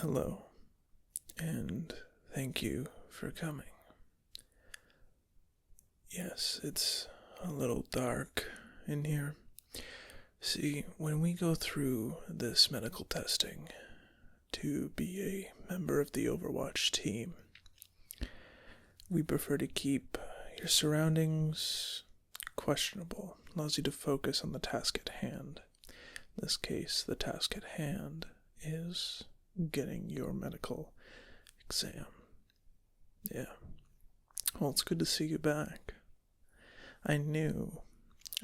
Hello, and thank you for coming. Yes, it's a little dark in here. See, when we go through this medical testing to be a member of the Overwatch team, we prefer to keep your surroundings questionable. Allows you to focus on the task at hand. In this case, the task at hand is getting your medical exam. Yeah. Well, it's good to see you back. I knew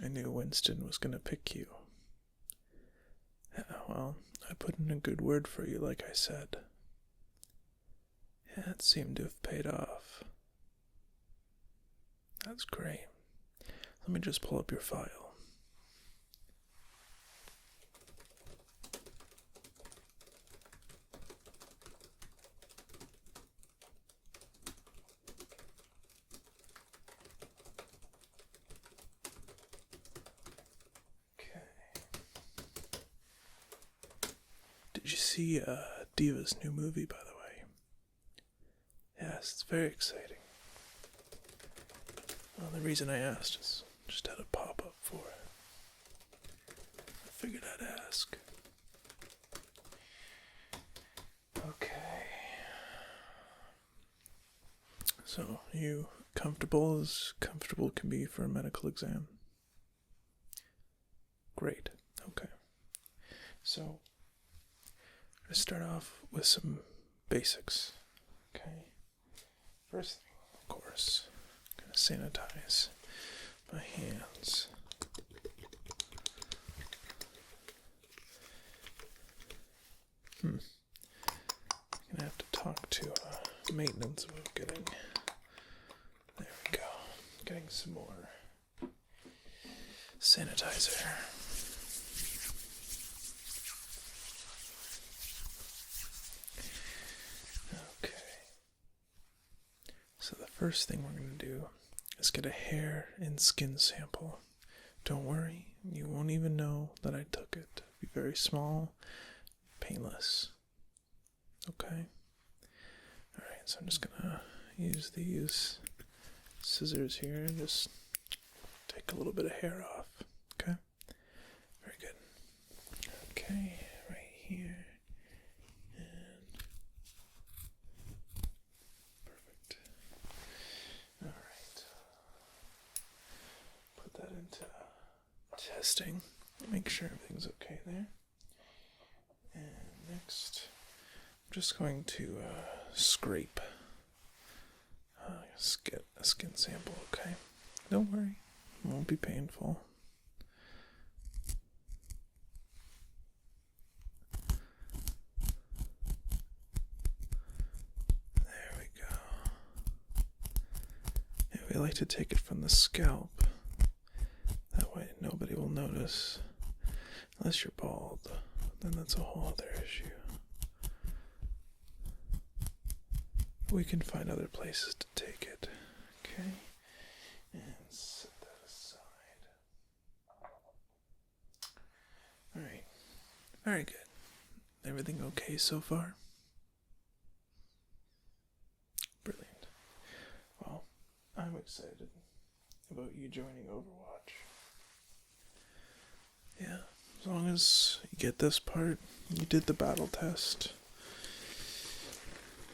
Winston was gonna pick you. Yeah, well, I put in a good word for you, like I said. Yeah, it seemed to have paid off. That's great. Let me just pull up your file. Did you see Diva's new movie, by the way? Yes, it's very exciting. Well, the reason I asked is just had a pop-up for it. I figured I'd ask. Okay. So, you comfortable as comfortable can be for a medical exam? Great. Okay. So, let's start off with some basics. Okay. First thing, of course, I'm gonna sanitize my hands. I'm gonna have to talk to maintenance about getting. There we go. Getting some more sanitizer. So the first thing we're going to do is get a hair and skin sample. Don't worry, you won't even know that I took it. It'll be very small, painless. Okay? Alright, so I'm just going to use these scissors here and just take a little bit of hair off. Okay? Very good. Okay, right here. Testing, make sure everything's okay there. And next, I'm just going to scrape. Just get a skin sample, okay? Don't worry, it won't be painful. There we go. Yeah, we like to take it from the scalp. That way nobody will notice. Unless you're bald, then that's a whole other issue. We can find other places to take it. Okay? And set that aside. Alright. Very good. Everything okay so far? Brilliant. Well, I'm excited about you joining Overwatch. Yeah, as long as you get this part, you did the battle test.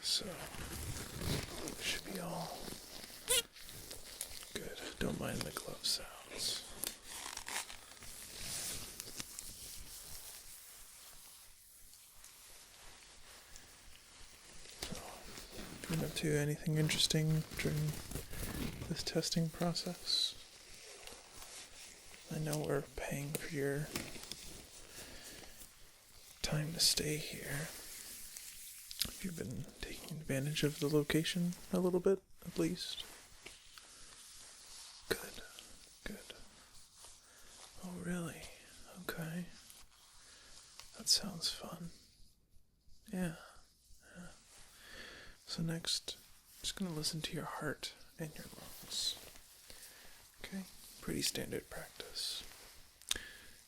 So, it should be all good. Don't mind the glove sounds. So, been up to anything interesting during this testing process? I know we're paying for your time to stay here. Have you been taking advantage of the location a little bit, at least? Good. Oh, really? Okay. That sounds fun. Yeah. So next, I'm just gonna listen to your heart and your lungs. Okay? Pretty standard practice.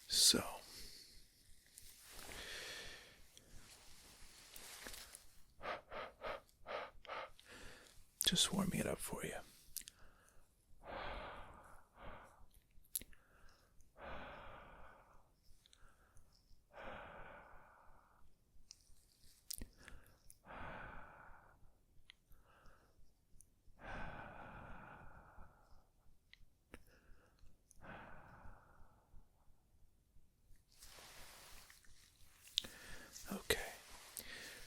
So, just warming it up for you. Okay,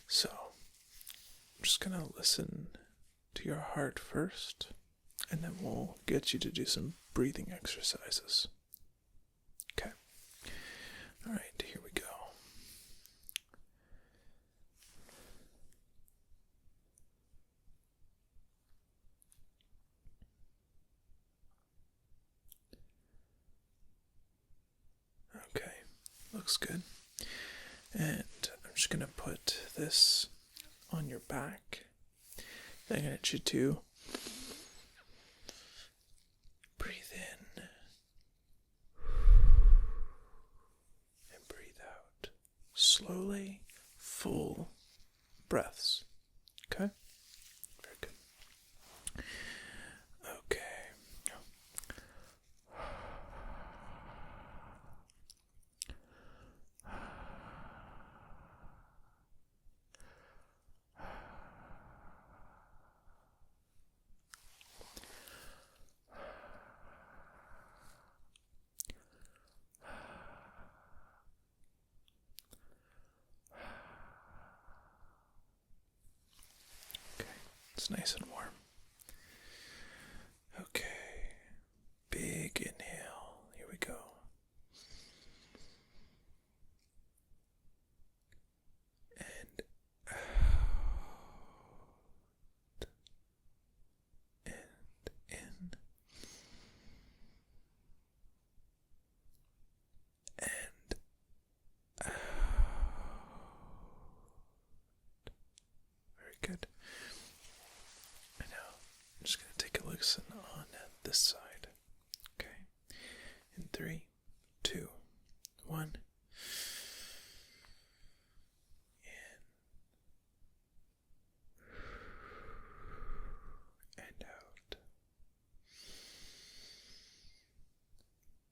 so I'm just gonna listen to your heart first, and then we'll get you to do some breathing exercises. Okay. All right, here we go. Okay, looks good. And I'm just going to put this on your back. Then I'm going to get you to breathe in and breathe out. Slowly, full breaths. Okay? Very good. Okay. It's nice and warm. Okay. Big inhale. Here we go. And out. And in. And out. Very good. I'm just going to take a listen on this side. Okay. In 3, 2, 1. In. And out.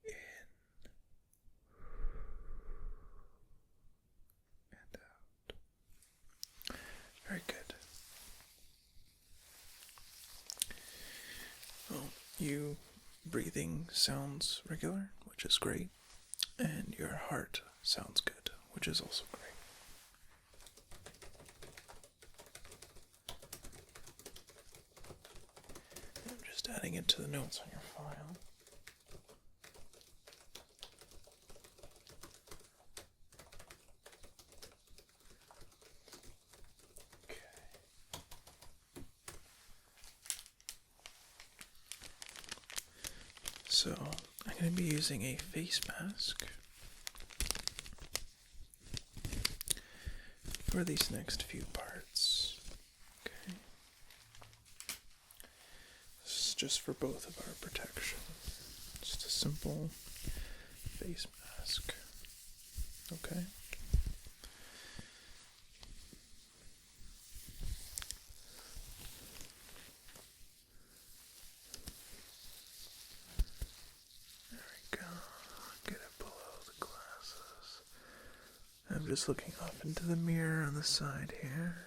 In. And out. Very good. Well, you breathing sounds regular, which is great, and your heart sounds good, which is also great. I'm just adding it to the notes on your file. So, I'm going to be using a face mask for these next few parts. Okay. This is just for both of our protection. Just a simple face mask. Okay. I'm just looking off into the mirror on the side here.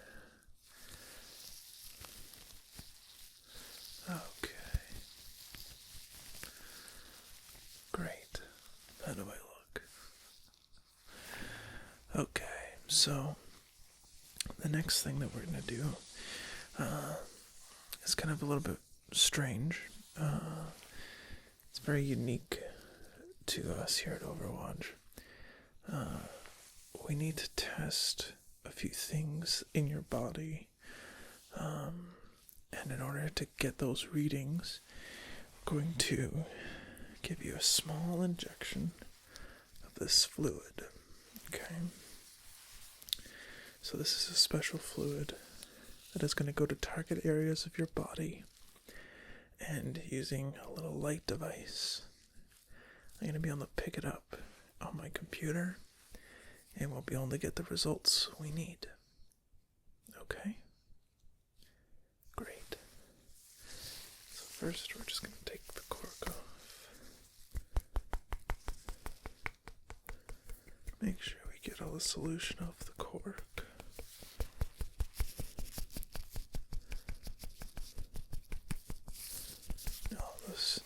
Okay. Great. How do I look? Okay, so the next thing that we're going to do is kind of a little bit strange. It's very unique to us here at Overwatch. We need to test a few things in your body, and in order to get those readings, we're going to give you a small injection of this fluid. Okay, so this is a special fluid that is going to go to target areas of your body, and using a little light device, I'm going to be able to pick it up on my computer, and we'll be able to get the results we need. Okay? Great. First, we're just going to take the cork off. Make sure we get all the solution off the cork. No,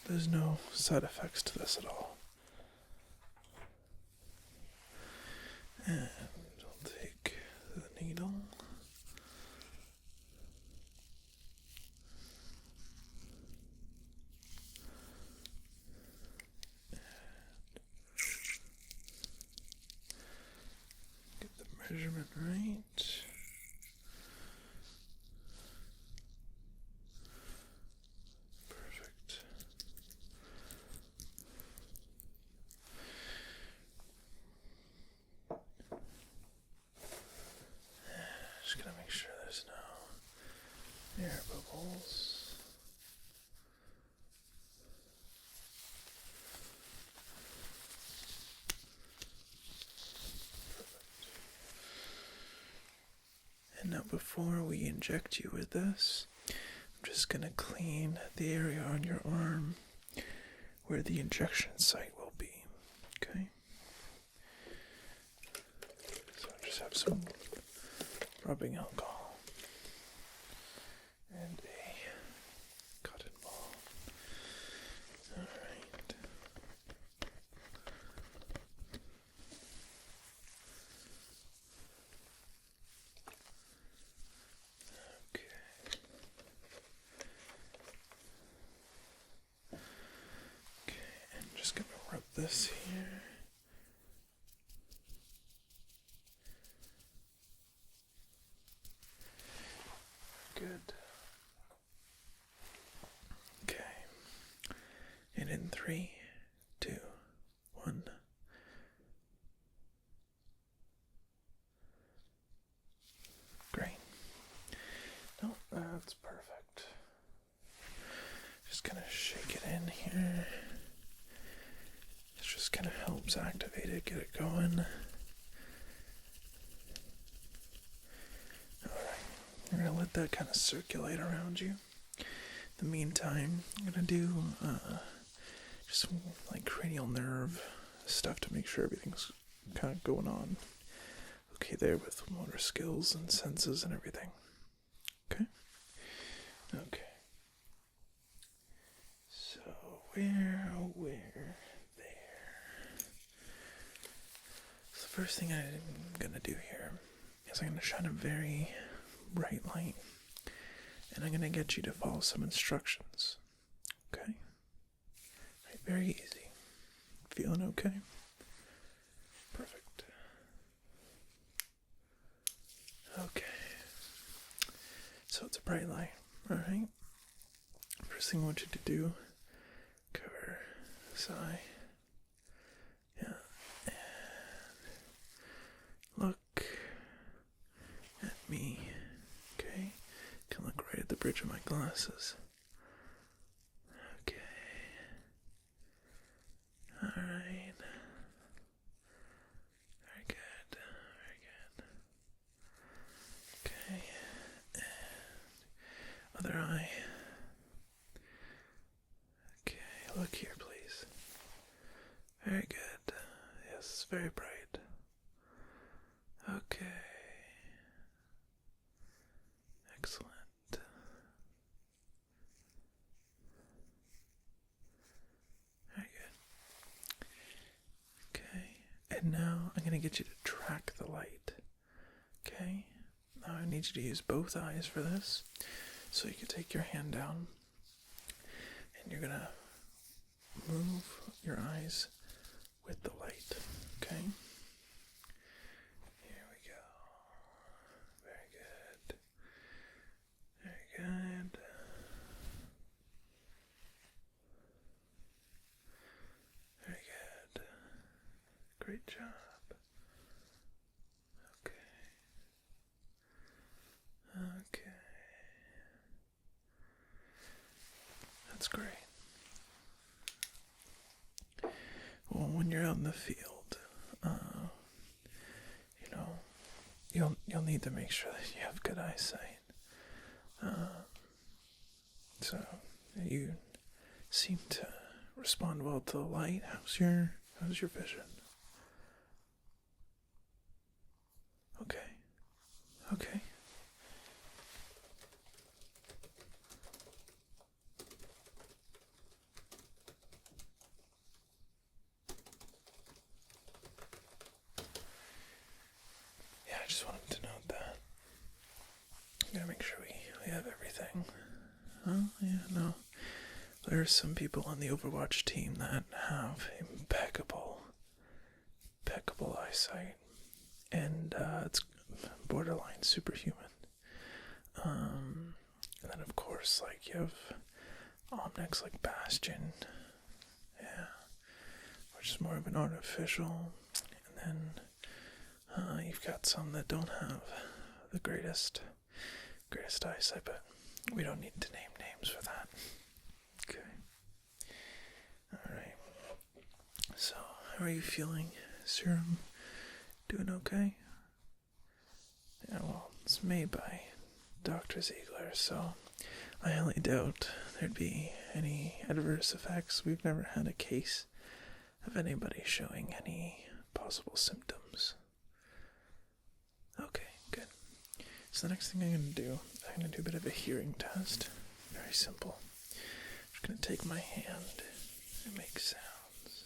there's no side effects to this at all. And I'll take the needle. Get the measurement right. Perfect. Just gonna make sure there's no air bubbles. And now before we inject you with this, I'm just gonna clean the area on your arm where the injection site will be, okay? So I just have some rubbing alcohol and a cotton ball. Alright. Okay. Okay, and I'm just gonna rub this here. Good. Okay. And in 3, 2, 1. Great. No, that's perfect. Just gonna shake it in here. It just kind of helps activate it, get it going. You're going to let that kind of circulate around you. In the meantime, I'm going to do just some like cranial nerve stuff to make sure everything's kind of going on okay there with motor skills and senses and everything. Okay? Okay. So, where, there. So the first thing I'm going to do here is I'm going to shine a very bright light, and I'm going to get you to follow some instructions. Okay? Right, very easy. Feeling okay? Perfect. Okay. So it's a bright light, alright? First thing I want you to do, cover this eye. Yeah. And look at me. Okay, can look right at the bridge of my glasses. Okay. Alright. Very good. Very good. Okay. And other eye. Okay, look here, please. Very good. Yes, it's very bright. Okay. Excellent. Very good. Okay, and now I'm going to get you to track the light. Okay, now I need you to use both eyes for this. So you can take your hand down and you're going to move your eyes with the light. Okay? Here we go. Very good. Very good. Very good. Great job. Okay. Okay. That's great. Well, when you're out in the field, you'll need to make sure that you have good eyesight. So You seem to respond well to the light. How's your vision? Okay. Okay. Yeah, I just wanted to note that. Gotta make sure we have everything. Oh, yeah, no. There are some people on the Overwatch team that have impeccable eyesight. And it's borderline superhuman. And then of course, like, you have Omnics like Bastion. Yeah. Which is more of an artificial. And then you've got some that don't have the greatest eyesight, but we don't need to name names for that. Okay. Alright. So, how are you feeling, Serum? Doing okay? Yeah, well, it's made by Dr. Ziegler, so I highly doubt there'd be any adverse effects. We've never had a case of anybody showing any possible symptoms. Okay, good. So the next thing I'm going to do a bit of a hearing test. Very simple. I'm just going to take my hand and make sounds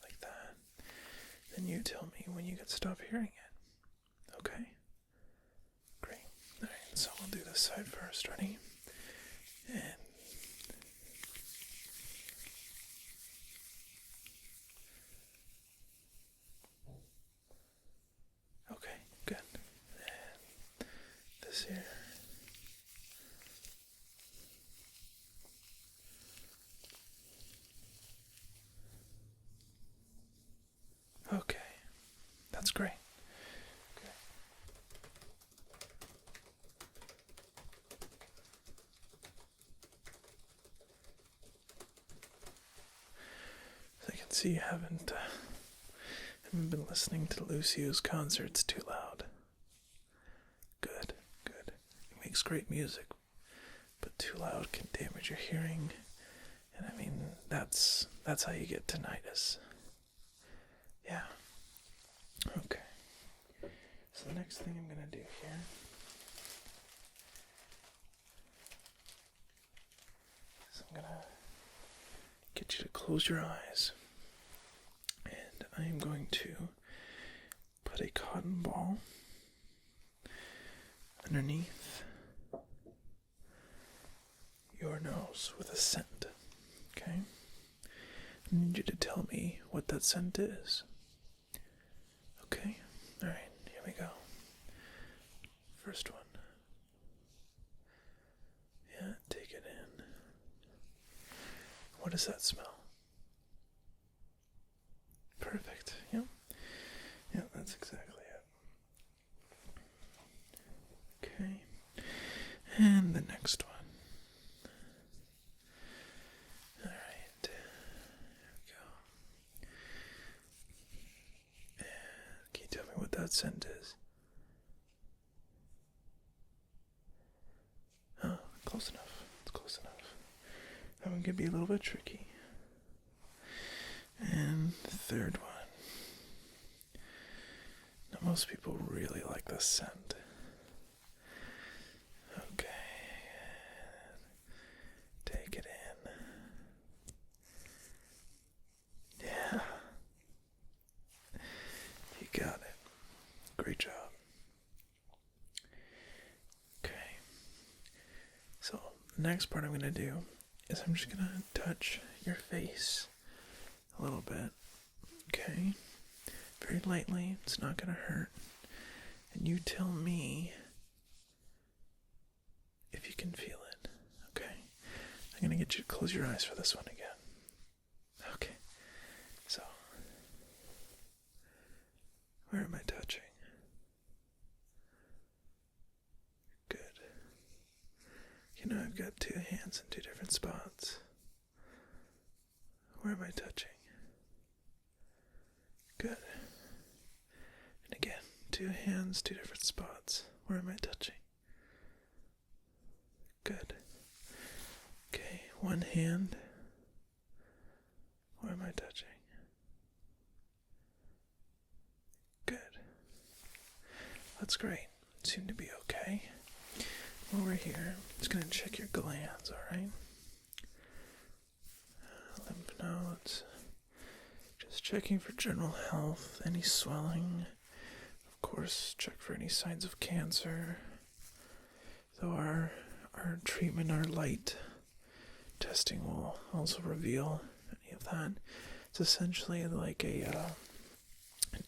like that. Then you tell me when you can stop hearing it. Okay? Great. Alright, so we'll do this side first. Ready? And okay, good. And this here. Okay, that's great. Okay. So I can see you haven't been listening to Lucio's concerts too loud. Good. He makes great music, but too loud can damage your hearing. And I mean, that's how you get tinnitus. Yeah. Okay. So the next thing I'm going to do here is I'm going to get you to close your eyes. And I am going to put a cotton ball underneath your nose with a scent. Okay? I need you to tell me what that scent is. Okay? Alright, here we go. First one. Yeah, take it in. What does that smell? Perfect. Yep. Yeah, that's exactly it. Okay. And the next one. Alright. Here we go. And can you tell me what that scent is? Oh, close enough. It's close enough. That one could be a little bit tricky. And the third one. Now, most people really like this scent. Okay. Take it in. Yeah. You got it. Great job. Okay. So, the next part I'm going to do is I'm just going to touch your face a little bit. Okay? Very lightly. It's not going to hurt. And you tell me if you can feel it. Okay? I'm going to get you to close your eyes for this one again. Okay. So, where am I touching? Good. You know, I've got two hands in two different spots. Where am I touching? Good. And again, two hands, two different spots. Where am I touching? Good. Okay, one hand. What am I touching? Good. That's great. Seem to be okay. Over here, just gonna check your glands, alright? Lymph nodes. Just checking for general health, any swelling. Of course, check for any signs of cancer. Though our treatment, our light testing will also reveal any of that. It's essentially like an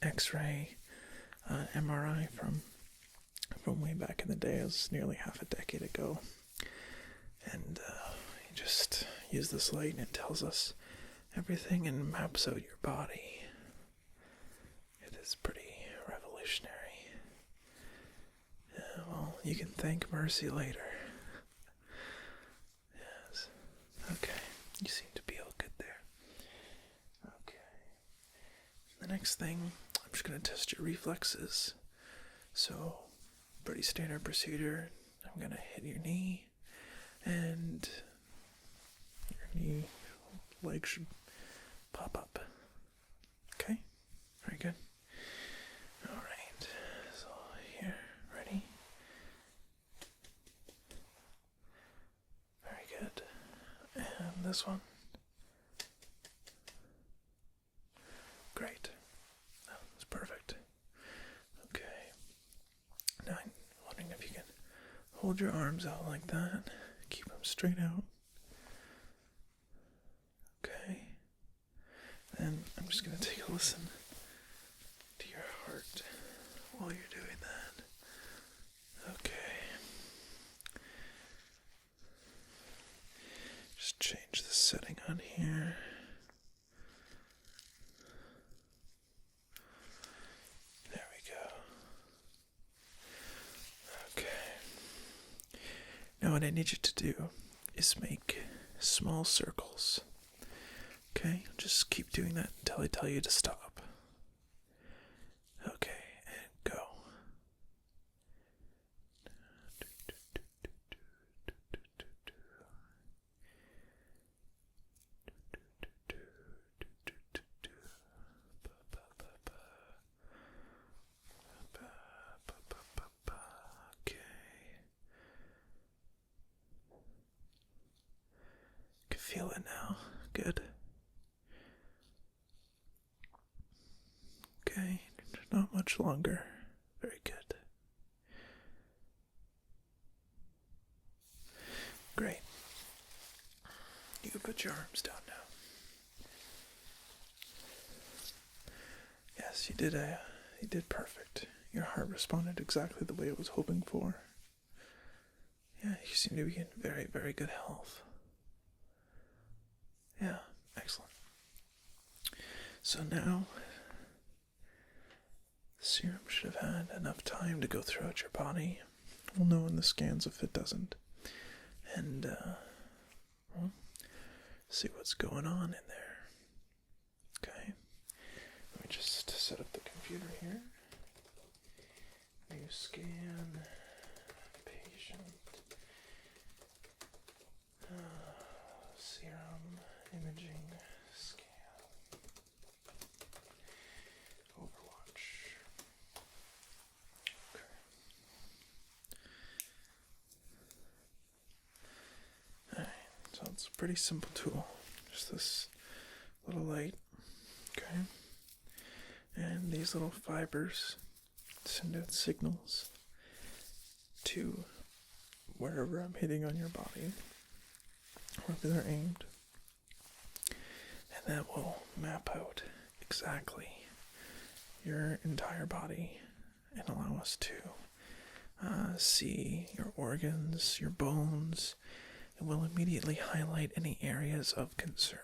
X-ray, MRI from way back in the day. It was nearly half a decade ago. And you just use this light and it tells us everything and maps out your body. It is pretty revolutionary. Well, you can thank Mercy later. Yes. Okay. You seem to be all good there. Okay. The next thing, I'm just going to test your reflexes. So, pretty standard procedure. I'm going to hit your knee, and your leg should pop up. Okay? Very good. Alright. So, here. Ready? Very good. And this one. Great. That's perfect. Okay. Now I'm wondering if you can hold your arms out like that. Keep them straight out. Okay. And I'm just going to take a listen to your heart while you're doing that. Okay. Just change the setting on here. There we go. Okay. Now what I need you to do is make small circles. Okay? Just keep doing that until I tell you to stop. Okay, and go. Okay. Can feel it now. Good. Okay, not much longer. Very good. Great. You can put your arms down now. Yes, you did perfect. Your heart responded exactly the way it was hoping for. Yeah, you seem to be in very, very good health. Yeah, excellent. So now, the serum should have had enough time to go throughout your body. We'll know in the scans if it doesn't. And, well, see what's going on in there. Okay. Let me just set up the computer here. New scan. Patient. Serum. Imaging. Scan. Overwatch. Okay. Alright, so it's a pretty simple tool. Just this little light. Okay. And these little fibers send out signals to wherever I'm hitting on your body, wherever they're aimed. And that will map out exactly your entire body and allow us to see your organs, your bones. It will immediately highlight any areas of concern.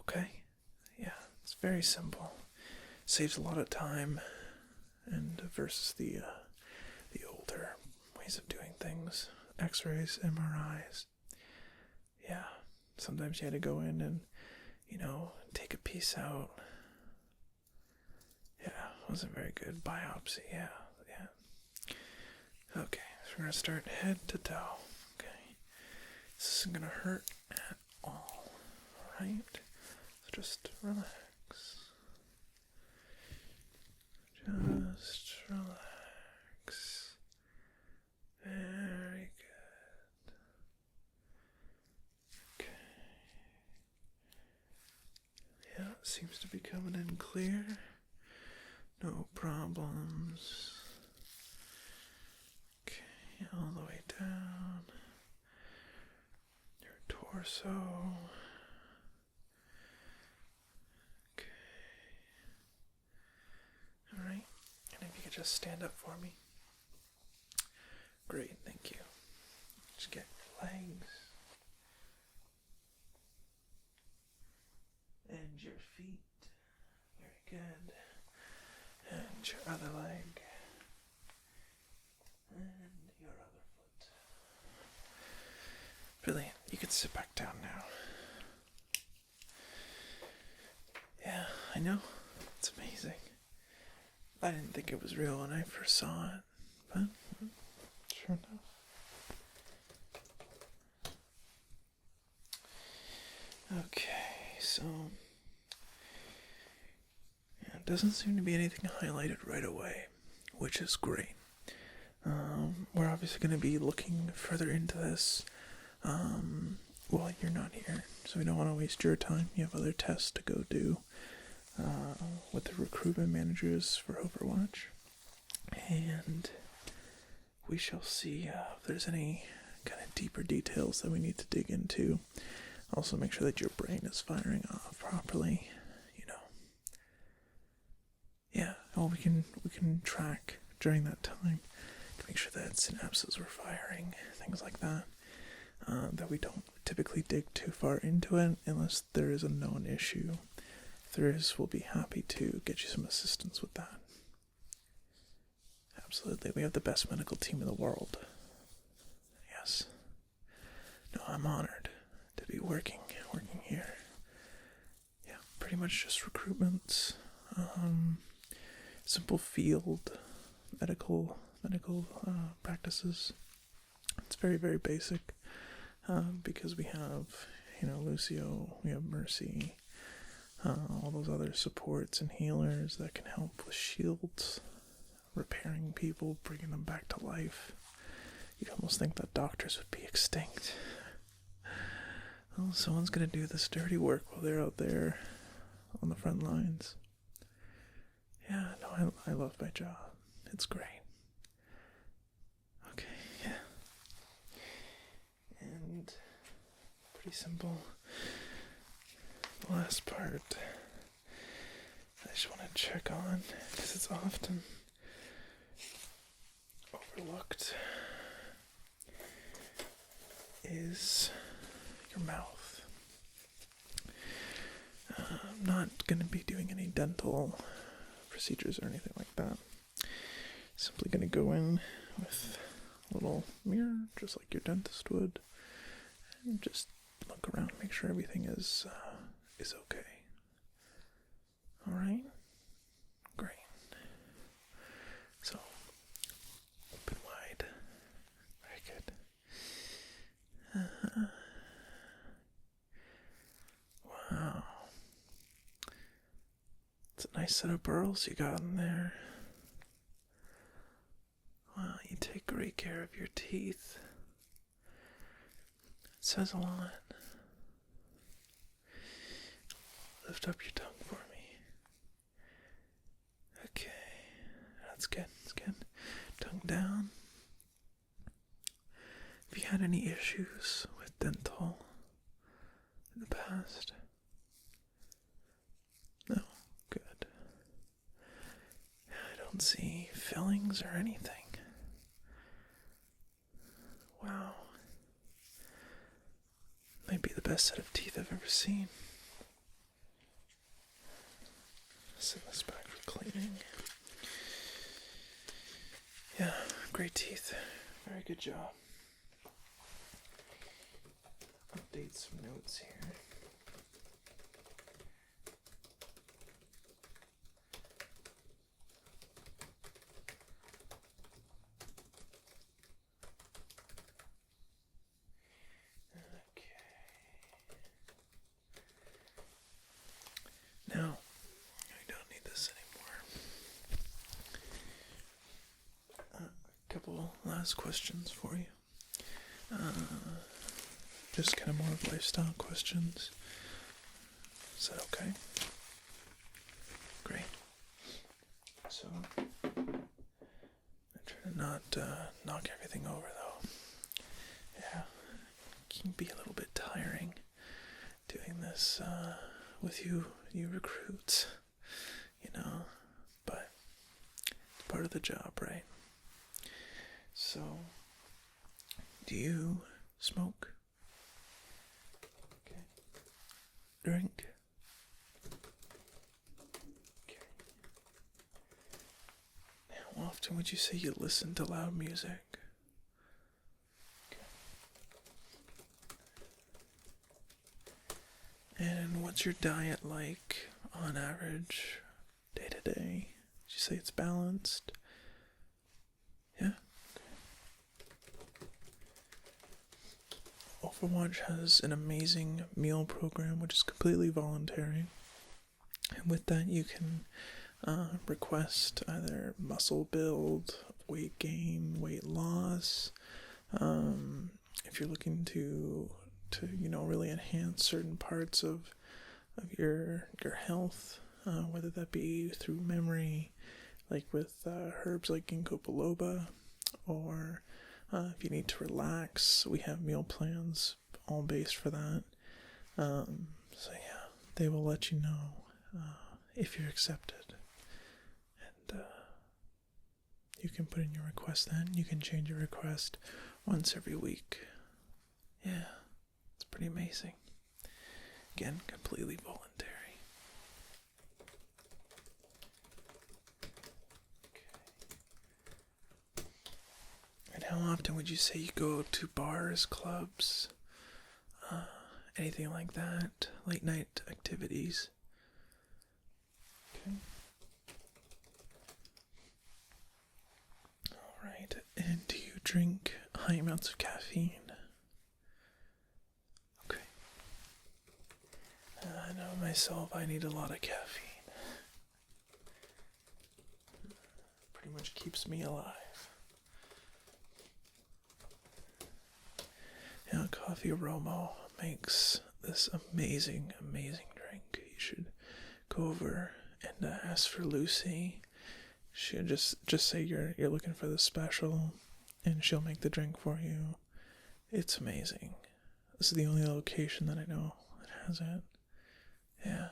Okay? Yeah, it's very simple. Saves a lot of time and versus the older ways of doing things. X-rays, MRIs. Yeah, sometimes you had to go in and, take a piece out. Yeah, wasn't very good. Biopsy, yeah. Okay, so we're going to start head to toe. Okay, This isn't gonna hurt at all. Alright? So just relax. Just relax. Very good. Okay. Yeah, it seems to be coming in clear. No problems. Okay, all the way down. Your torso. Okay. Alright, and if you could just stand up for me. Great, thank you. Just get your legs. And your feet. Very good. And your other leg. And your other foot. Brilliant. You can sit back down now. Yeah, I know. It's amazing. I didn't think it was real when I first saw it, but sure enough. Okay, so yeah, it doesn't seem to be anything highlighted right away, which is great. We're obviously going to be looking further into this while you're not here, so we don't want to waste your time. You have other tests to go do with the recruitment managers for Overwatch, and we shall see if there's any kind of deeper details that we need to dig into. Also make sure that your brain is firing off properly, Yeah, well, we can track during that time to make sure that synapses were firing, things like that. That we don't typically dig too far into it unless there is a known issue. If there is, we'll be happy to get you some assistance with that. Absolutely, we have the best medical team in the world. Yes. No, I'm honored to be working here. Yeah, pretty much just recruitment, simple field medical practices. It's very, very basic, because we have, Lucio, we have Mercy, all those other supports and healers that can help with shields, repairing people, bringing them back to life. You'd almost think that doctors would be extinct. Well, someone's gonna do this dirty work while they're out there on the front lines. Yeah, no, I love my job. It's great. Okay, yeah. And pretty simple. The last part I just want to check on, because it's often overlooked, is your mouth. I'm not going to be doing any dental procedures or anything like that. Simply going to go in with a little mirror, just like your dentist would, and just look around, make sure everything is okay. All right, great. So open wide, very good. Wow, it's a nice set of pearls you got in there. Wow, you take great care of your teeth. It says a lot. Lift up your tongue for me. Okay, that's good, that's good. Tongue down. Have you had any issues with dental in the past? No? Good. I don't see fillings or anything. Wow. Might be the best set of teeth I've ever seen. Send this back for cleaning. Yeah, great teeth. Very good job. Update some notes here. couple last questions for you. Just kind of more of lifestyle questions. Is that okay? Great. So, I try to not knock everything over, though. Yeah, it can be a little bit tiring doing this with you recruits, but it's part of the job, right? So, do you smoke? Okay. Drink? Okay. How often would you say you listen to loud music? And what's your diet like on average, day to day? Would you say it's balanced? Yeah? Overwatch has an amazing meal program which is completely voluntary. And with that you can request either muscle build, weight gain, weight loss. If you're looking to really enhance certain parts of your health, whether that be through memory, like with herbs like ginkgo biloba, or if you need to relax, we have meal plans all based for that. So yeah, they will let you know if you're accepted, and you can put in your request then. You can change your request once every week. Yeah. Pretty amazing. Again, completely voluntary. Okay. And how often would you say you go to bars, clubs, anything like that? Late night activities? Okay. Alright, and do you drink high amounts of caffeine? I know myself, I need a lot of caffeine. Pretty much keeps me alive. Yeah, Coffee Romo makes this amazing drink. You should go over and ask for Lucy. She'll just say you're looking for the special, and she'll make the drink for you. It's amazing. This is the only location that I know that has it. Yeah.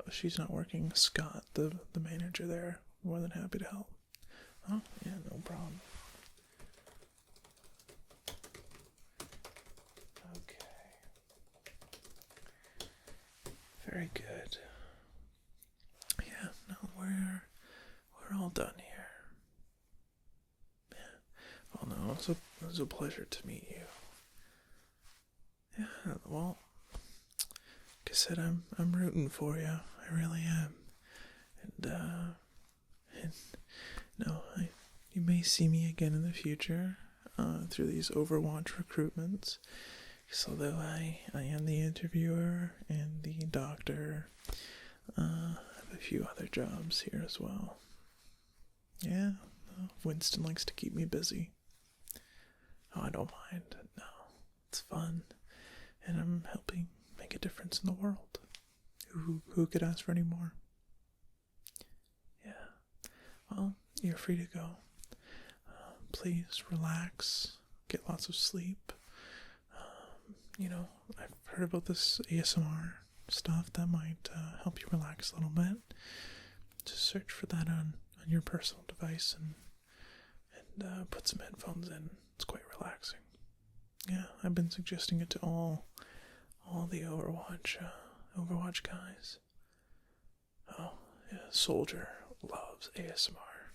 Oh, she's not working. Scott, the manager there, more than happy to help. Oh, yeah, no problem. Okay. Very good. Yeah, no, we're all done here. Yeah. Well, no, it was a pleasure to meet you. Yeah, well, like I said, I'm rooting for you. I really am. And no, you may see me again in the future through these Overwatch recruitments. So although I am the interviewer and the doctor, I have a few other jobs here as well. Yeah, Winston likes to keep me busy. Oh, I don't mind. No, it's fun. And I'm helping make a difference in the world. Who could ask for any more? Yeah. Well, you're free to go. Please relax. Get lots of sleep. I've heard about this ASMR stuff that might help you relax a little bit. Just search for that on your personal device and put some headphones in. It's quite relaxing. Yeah, I've been suggesting it to all the Overwatch guys. Oh, yeah, Soldier loves ASMR.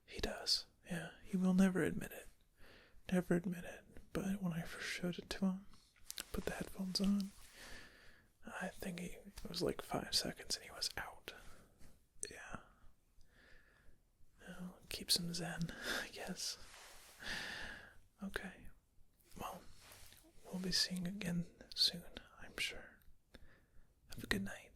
He does. Yeah, he will never admit it. Never admit it. But when I first showed it to him, put the headphones on, I think it was like 5 seconds and he was out. Yeah. Well, keeps him zen, I guess. Okay. Well, we'll be seeing again soon, I'm sure. Have a good night.